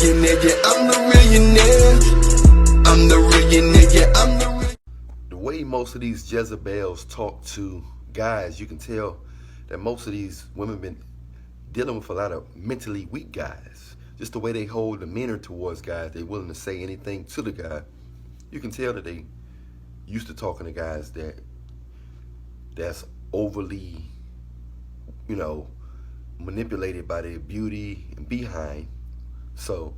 Reallionaire, yeah, I'm the Reallionaire. I'm the Reallionaire, yeah, I'm the Reallionaire. The way most of these Jezabels talk to guys, you can tell that most of these women been dealing with a lot of mentally weak guys. Just the way they hold demeanor towards guys, they willing to say anything to the guy. You can tell that they used to talking to guys that's overly, manipulated by their beauty and behind. So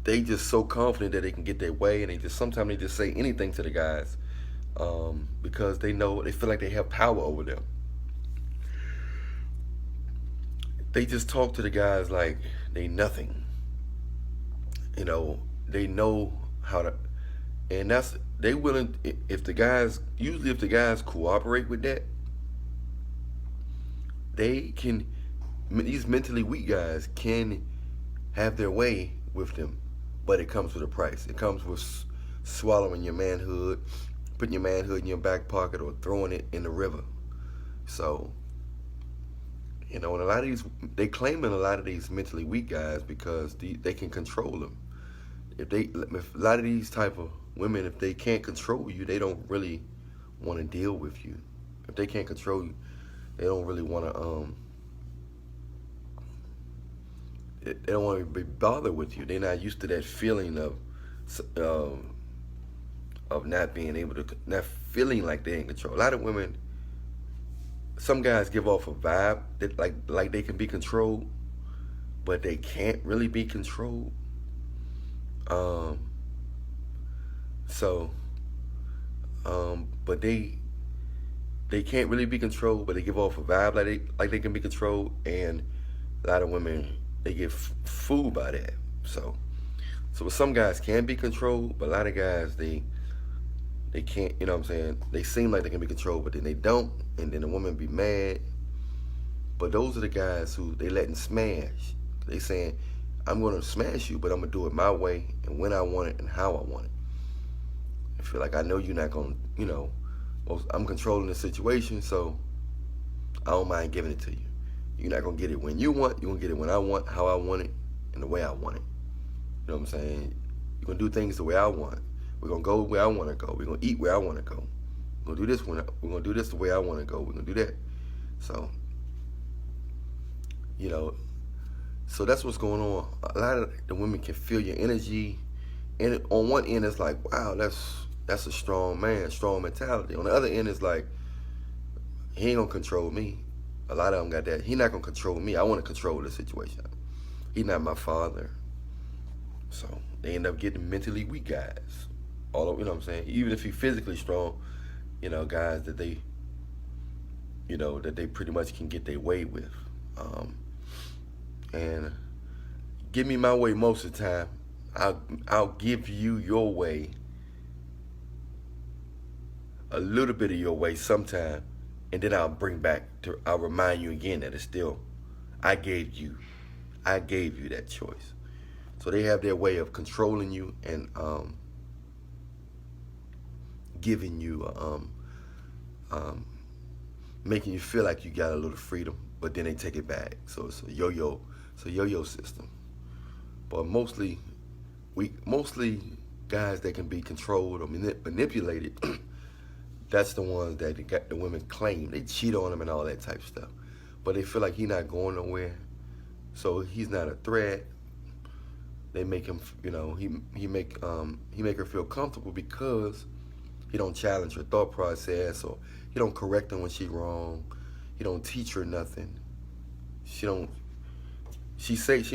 they just so confident that they can get their way, and sometimes they just say anything to the guys because they feel like they have power over them. They just talk to the guys like they nothing. They know how to, and they willing, if the guys cooperate with that, these mentally weak guys can have their way with them, but it comes with a price. It comes with swallowing your manhood, putting your manhood in your back pocket, or throwing it in the river. So, and they claiming a lot of these mentally weak guys because they can control them. If a lot of these type of women, if they can't control you, they don't really want to deal with you. If they can't control you, they don't really want to. They don't want to be bothered with you. They're not used to that feeling of not being able to, not feeling like they're in control. A lot of women, some guys give off a vibe that like they can be controlled, but they can't really be controlled. But they can't really be controlled, but they give off a vibe like they can be controlled, and a lot of women, they get fooled by that. So some guys can be controlled, but a lot of guys, they can't, you know what I'm saying? They seem like they can be controlled, but then they don't, and then the woman be mad. But those are the guys who they letting smash. They saying, I'm going to smash you, but I'm going to do it my way and when I want it and how I want it. I feel like I know you're not going to, I'm controlling the situation, so I don't mind giving it to you. You're not going to get it when you want. You're going to get it when I want, how I want it, and the way I want it. You know what I'm saying? You're going to do things the way I want. We're going to go where I want to go. We're going to eat where I want to go. We're going to do this we're going to do this the way I want to go. We're going to do that. So, so that's what's going on. A lot of the women can feel your energy. And on one end, it's like, wow, that's a strong man, strong mentality. On the other end, it's like, he ain't going to control me. A lot of them got that. He not going to control me. I want to control the situation. He not my father. So they end up getting mentally weak guys. All of, you know what I'm saying? Even if he physically strong, guys that they, that they pretty much can get their way with. And give me my way most of the time. I'll give you your way, a little bit of your way sometime, and then I'll remind you again that it's still, I gave you that choice. So they have their way of controlling you and giving you, making you feel like you got a little freedom, but then they take it back. So it's a yo-yo system. But mostly guys that can be controlled or manipulated, that's the ones that got the women claim. They cheat on them and all that type of stuff. But they feel like he's not going nowhere, so he's not a threat. They make him, he make her feel comfortable because he don't challenge her thought process, or he don't correct her when she's wrong. He don't teach her nothing. She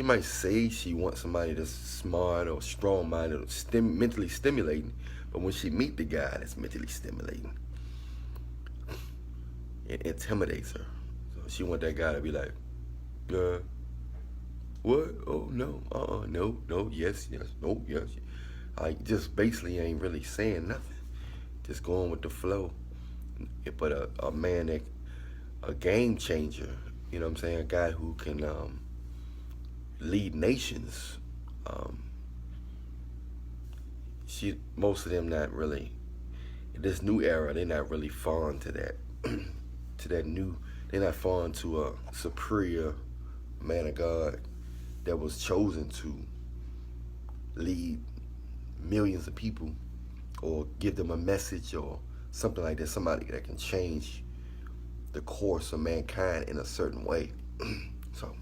might say she wants somebody that's smart or strong-minded or mentally stimulating, but when she meet the guy that's mentally stimulating, it intimidates her. So she want that guy to be like, what? Oh, no, no, yes, no, yes. Like, just basically ain't really saying nothing. Just going with the flow. But a man a game changer, you know what I'm saying? A guy who can lead nations. Most of them not really, in this new era, they're not really fond to that, they're not fond to a superior man of God that was chosen to lead millions of people or give them a message or something like that, somebody that can change the course of mankind in a certain way. So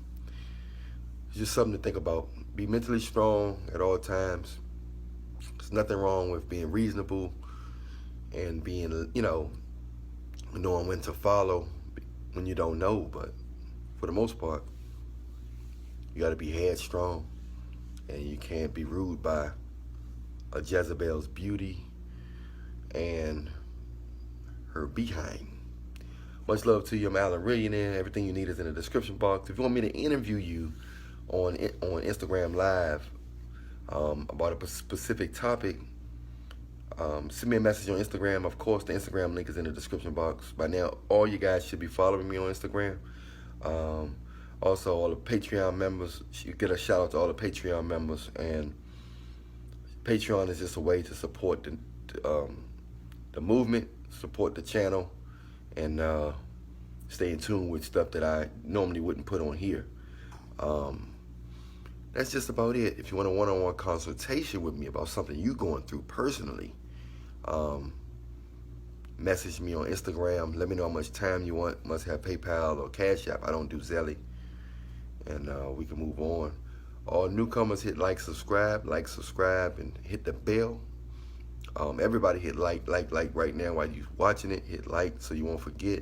it's just something to think about. Be mentally strong at all times. There's nothing wrong with being reasonable and being, knowing when to follow when you don't know. But for the most part, you got to be headstrong, and you can't be ruled by a Jezabel's beauty and her behind. Much love to you. I'm Allan Reallionaire. Everything you need is in the description box. If you want me to interview you on Instagram Live about a specific topic, send me a message on Instagram. Of course, the Instagram link is in the description box. By now, all you guys should be following me on Instagram. Also, all the Patreon members, you get a shout out to all the Patreon members. And Patreon is just a way to support the movement, support the channel, and stay in tune with stuff that I normally wouldn't put on here. That's just about it. If you want a one-on-one consultation with me about something you're going through personally, message me on Instagram. Let me know how much time you want. Must have PayPal or Cash App. I don't do Zelly. And we can move on. All newcomers, hit like, subscribe, and hit the bell. Everybody hit like right now while you're watching it. Hit like so you won't forget.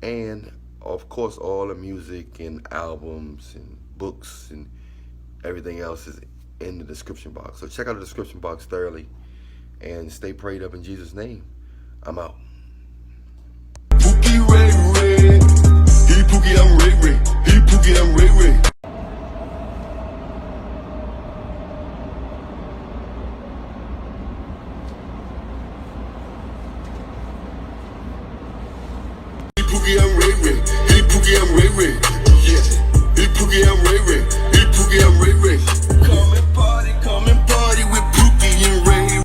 And of course, all the music and albums and books and everything else is in the description box. So check out the description box thoroughly and stay prayed up in Jesus' name. I'm out. Pookie Ray Ray. He Pookie, I'm Ray Ray. He Pookie, I'm Ray Ray. He Pookie, I'm Ray Ray. He Pookie, I'm Ray Ray. Yeah. He Pookie, I'm Ray Ray. He Pookie, I'm Ray Ray. Come and party with Pookie and Ray.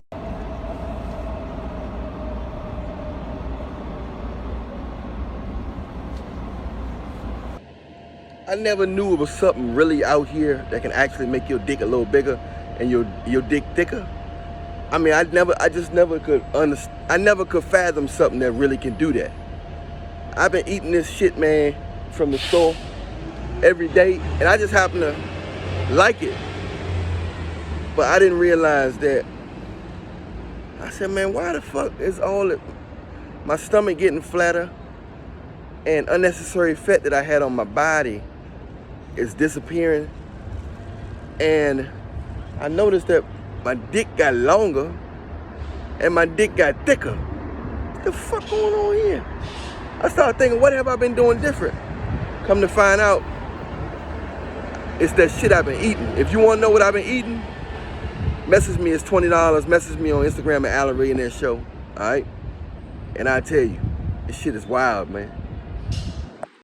I never knew it was something really out here that can actually make your dick a little bigger and your dick thicker. I mean, I never could fathom something that really can do that. I've been eating this shit, man, from the store every day, and I just happen to like it. But I didn't realize that. I said, man, why the fuck is my stomach getting flatter and unnecessary fat that I had on my body is disappearing? And I noticed that my dick got longer and my dick got thicker. What the fuck going on here? I started thinking, what have I been doing different? Come to find out, it's that shit I've been eating. If you want to know what I've been eating, message me. It's $20. Message me on Instagram at Allan Reallionaire Show. All right? And I tell you, this shit is wild, man.